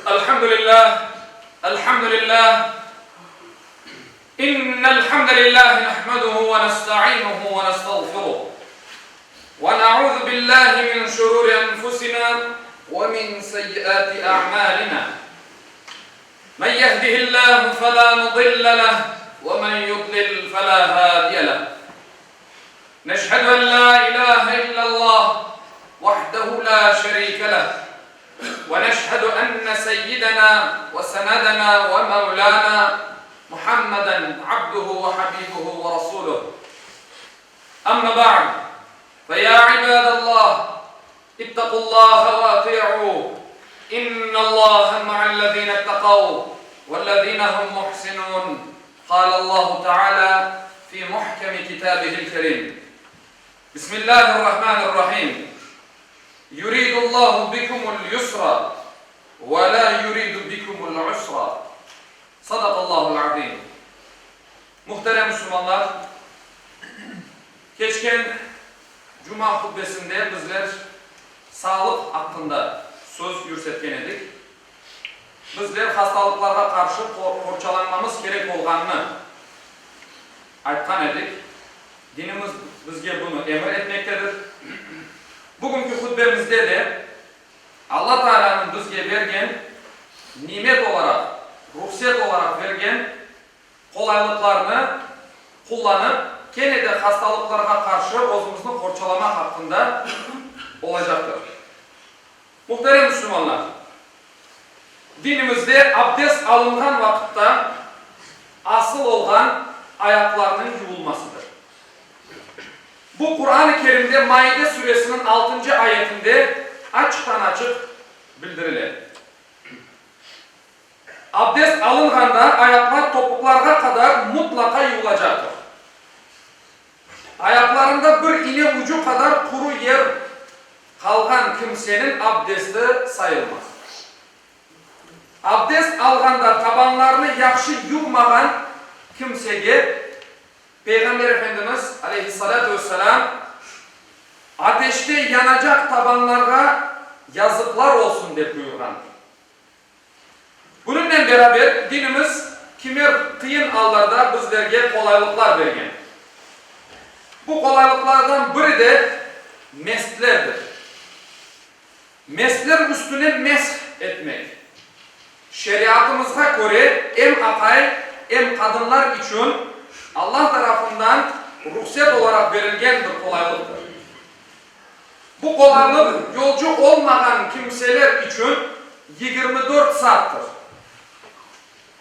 الحمد لله الحمد لله إن الحمد لله نحمده ونستعينه ونستغفره ونعوذ بالله من شرور أنفسنا ومن سيئات أعمالنا من يهده الله فلا مضل له ومن يضلل فلا هادي له نشهد أن لا إله إلا الله وحده لا شريك له ونشهد أن سيدنا وسندنا ومولانا محمدا عبده وحبيبه ورسوله أما بعد فيا عباد الله اتقوا الله وأطيعوه إن الله مع الذين اتقوا والذين هم محسنون قال الله تعالى في محكم كتابه الكريم بسم الله الرحمن الرحيم يريد الله بكم اليسر ولا يريد بكم العسر Sadakallahul azim. Muhterem Müslümanlar, geçen Cuma hutbesinde bizler sağlık hakkında söz yürsetken edik. Bizler hastalıklara karşı korçalanmamız gerek olganını aytkan edik. Dinimiz bizge bunu emir etmektedir. Bugünkü hutbemizde de Allah Teala'nın bizge vergen nimet olarak, ruhsat olarak vergen kolaylıklarını kullanıp gene de hastalıklara karşı özümüzü korçalamak hakkında olacaktır. Muhterem Müslümanlar, dinimizde abdest alıngan vakitte asıl olan ayaklarının yuvulmasıdır. Bu Kur'an-ı Kerim'de Maide suresinin 6. ayetinde açıktan açık bildirilir. Abdest alınğanda ayaklar topuklarga kadar mutlaka yuvulacaktır. Ayaklarında bir iğne ucu kadar kuru yer kalgan kimsenin abdesti sayılmaz. Abdest alganda tabanlarını yaxşı yuvmagan kimsege Peygamber Efendimiz aleyhissalatü vesselam ateşte yanacak tabanlarga yazıklar olsun diye buyurgan. Bununla beraber dinimiz kimer kıyın hallarda bizlerge kolaylıklar vergen. Bu kolaylıklardan biri de meslerdir. Mesler üstüne mesh etmek. Şeriatımıza göre hem akay hem kadınlar için Allah tarafından ruhsat olarak verilgen bir kolaylıktır. Bu kolaylık yolcu olmayan kimseler için 24 saattir.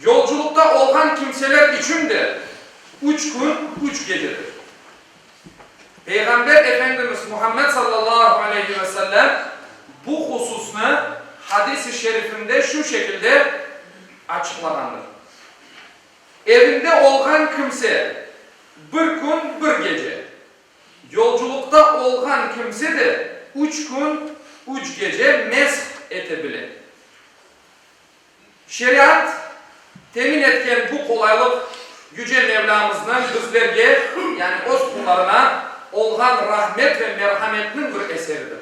Yolculukta olan kimseler için de 3 gün 3 gecedir. Peygamber Efendimiz Muhammed sallallahu aleyhi ve sellem bu hususunu hadis-i şerifinde şu şekilde açıklagandır. Evinde olan kimse bir gün bir gece, yolculukta olan kimse de 3 gün 3 gece mesh edebilir. Şeriat temin etken bu kolaylık Yüce Mevlamızdan bizlerge yani öz kullarına olgan rahmet ve merhametinin bir eseridir.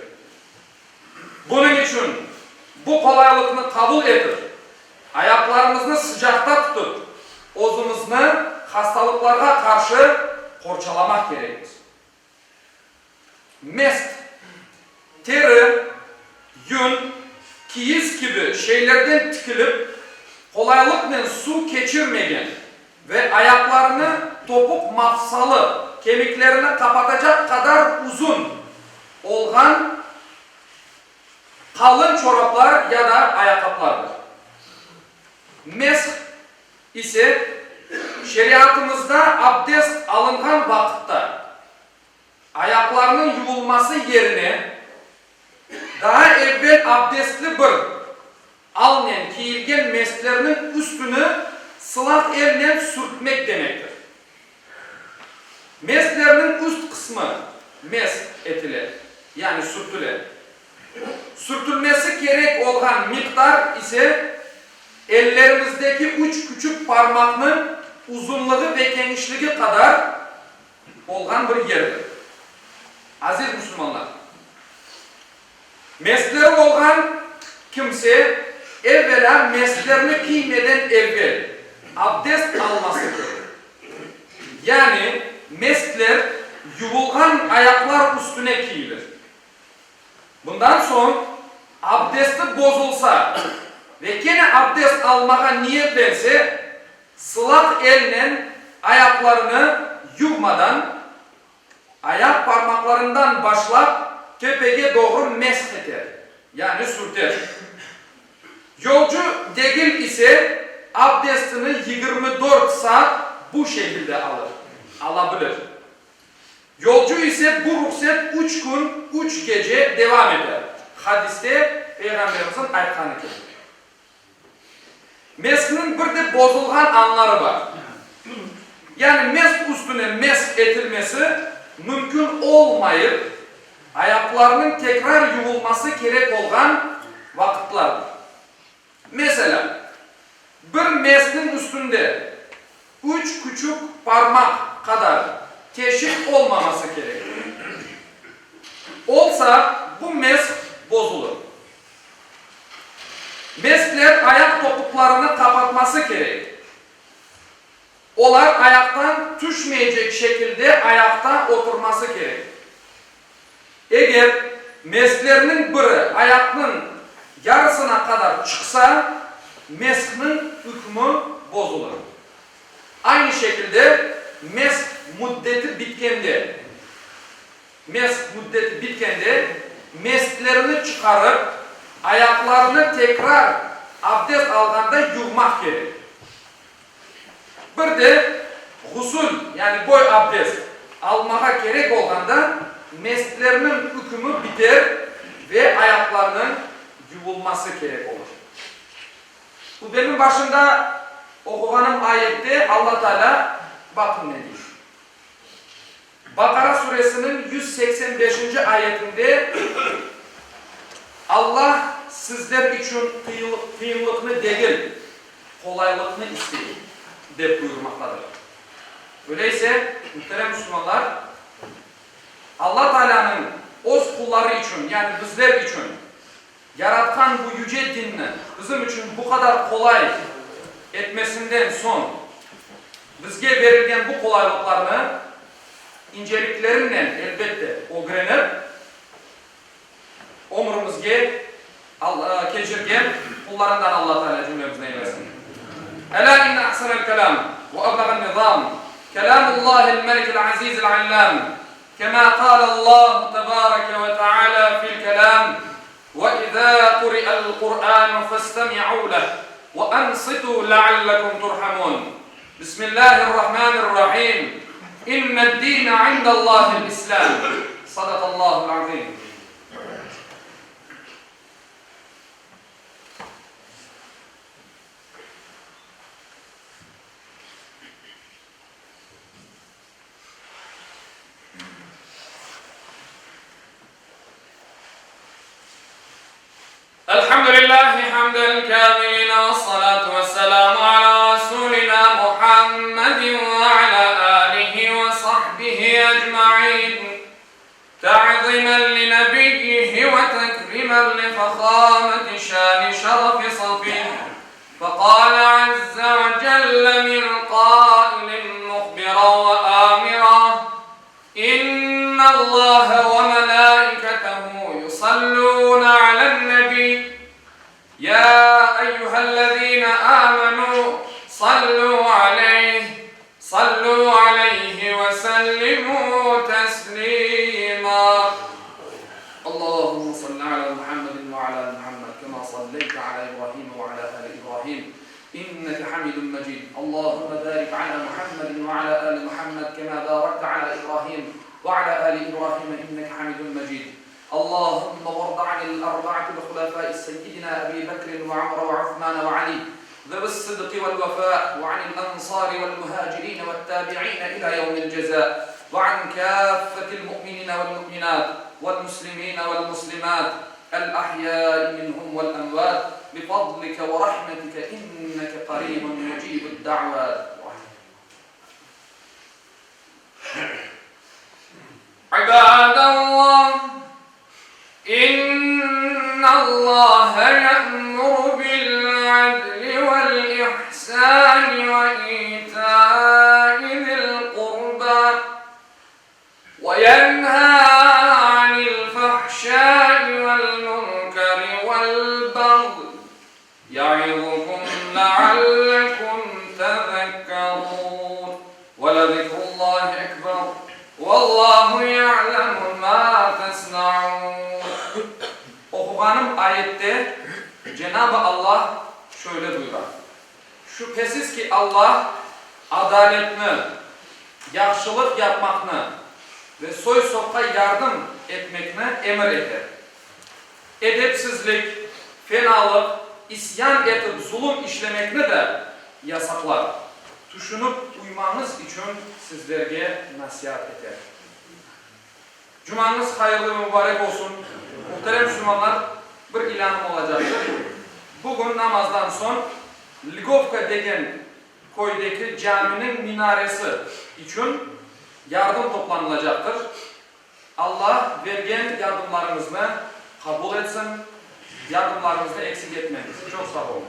Bunun için bu kolaylıkını kabul edip ayaklarımızı sıcakta tutup özümüzü hastalıklara karşı korçalamak gerekir. Mest, teri, yün, kiyiz gibi şeylerden tikilip kolaylıkla su geçirmeyen ve ayaklarını topuk mafsalı kemiklerini kapatacak kadar uzun olgan kalın çoraplar ya da ayakkabılardır. Mesh ise şeriatımızda abdest alıngan vakitte ayaklarının yuvulması yerine daha evvel abdestli bir alnen giyilgen meslerinin üstünü sılak elle sürtmek demektir. Meslerinin üst kısmı mes etilir, yani sürtüler. Sürtülmesi gerek olan miktar ise ellerimizdeki 3 küçük parmağının uzunluğu ve genişliği kadar olan bir yerdir. Aziz Müslümanlar, mesleri olan kimse evvela meslerini giymeden evvel abdest alması gerek. Yani mesler yuvulgan ayaklar üstüne giyilir. Bundan sonra abdesti bozulsa ve gene abdest almaya niyetlense sılak elle ayaklarını yuvmadan ayak parmaklarından başlayıp tepeye doğru mesh eder. Yani sürter. Yolcu değil ise abdestini 24 saat bu şekilde alabilir. Yolcu ise bu ruhsat 3 gün 3 gece devam eder. Hadiste Peygamberimizin aytkanı gibi. Meskinin bir de bozulgan anları var. Yani mesk üstüne mesk edilmesi mümkün olmayıp ayaklarının tekrar yuvulması gerek olan vakitlerdir. Mesela bir meskin üstünde 3 küçük parmak kadar teşhir olmaması gerek. Olsa bu mesk bozulur. Meskler ayak topuklarını kapatması gerek. Onlar ayaktan düşmeyecek şekilde ayakta oturması gerek. Eğer mesklerinin biri ayakının yarısına kadar çıksa meskinin hükmü bozulur. Aynı şekilde mesk müddeti bitkende mesklerini çıkarıp ayaklarını tekrar abdest aldığında yuvmak gerek. Bir de husul yani boy abdest almaya gerek olganda mesklerinin hükmü biter ve ayaklarının yuvulması gerek olur. Bu benim başında okuganım ayette Allah Teala bakın ne diyor. Bakara suresinin 185. ayetinde Allah sizler için kıyınlıkını değil, kolaylıkını isteyin de buyurmaktadır. Öyleyse muhterem Müslümanlar, Allah Teala'nın öz kulları için yani bizler için yaratkan bu yüce dinini bizim için bu kadar kolay etmesinden son bizge verilgen bu kolaylıklarını incelikleriyle elbette öğrenip ömrümüzge geçirgen kullarından Allah Teala cümlemizden eylesin. Ela inne ahsanel kelam ve ablagan nizam kelamullahil melikil azizil allam kema kâle Allah tebâreke ve teâlâ fil kelam وَإِذَا قُرِئَ الْقُرْآنُ فَاسْتَمِعُوا لَهُ وَأَنصِتُوا لَعَلَّكُمْ تُرْحَمُونَ بسم الله الرحمن الرحيم إن الدين عند الله الإسلام صدق الله العظيم. الحمد لله حمد الكاملين والصلاة والسلام على رسولنا محمد وعلى آله وصحبه أجمعين تعظيما لنبيه وتكريما لفخامة شان شرف صفيه فقال عز وجل من قائل مخبرا وآمرا إن الله وملائكته يصلون على النبي يا أيها الذين آمنوا صلوا عليه وسلموا تسليما اللهم صل على محمد وعلى آل محمد كما صليت على إبراهيم وعلى آل إبراهيم إنك حميد مجيد اللهم بارك على محمد وعلى آل محمد كما باركت على إبراهيم وعلى آل إبراهيم إنك حميد مجيد اللهم وارض عن الأربعة الخلفاء سيدنا أبي بكر وعمر وعثمان وعلي ذوي الصدق والوفاء وعن الأنصار والمهاجرين والتابعين إلى يوم الجزاء وعن كافة المؤمنين والمؤمنات والمسلمين والمسلمات الأحياء منهم والأموات بفضلك ورحمتك إنك قريب مجيب الدعوات. عباد الله إن الله يأمر بالمعروف وَيَنْهَى عَنِ الْفَحْشَاءِ وَالْمُنْكَرِ وَالْبَغْيِ يَعِظُكُمْ لَعَلَّكُمْ تَذَكَّرُونَ وَلَذِكْرُ اللّٰهِ أَكْبَرُ وَاللّٰهُ يَعْلَمُ مَا تَصْنَعُونَ. Okuganım ayette Cenab-ı Allah şöyle buyurar. Şüphesiz ki Allah adaletini, yaxşılık yapmakını ve soy soka yardım etmekini emir eder. Edepsizlik, fenalık, isyan edip zulüm işlemekini de yasaklar. Düşünüp uymanız için sizlerge nasihat eder. Cumanız hayırlı ve mübarek olsun. Muhterem Müslümanlar, bir ilanım olacaktır. Bugün namazdan son Ligovka degen koydaki caminin minaresi için yardım toplanılacaktır. Allah vergen yardımlarınızı kabul etsin, yardımlarınızı eksik etmeyin. Çok sağ olun.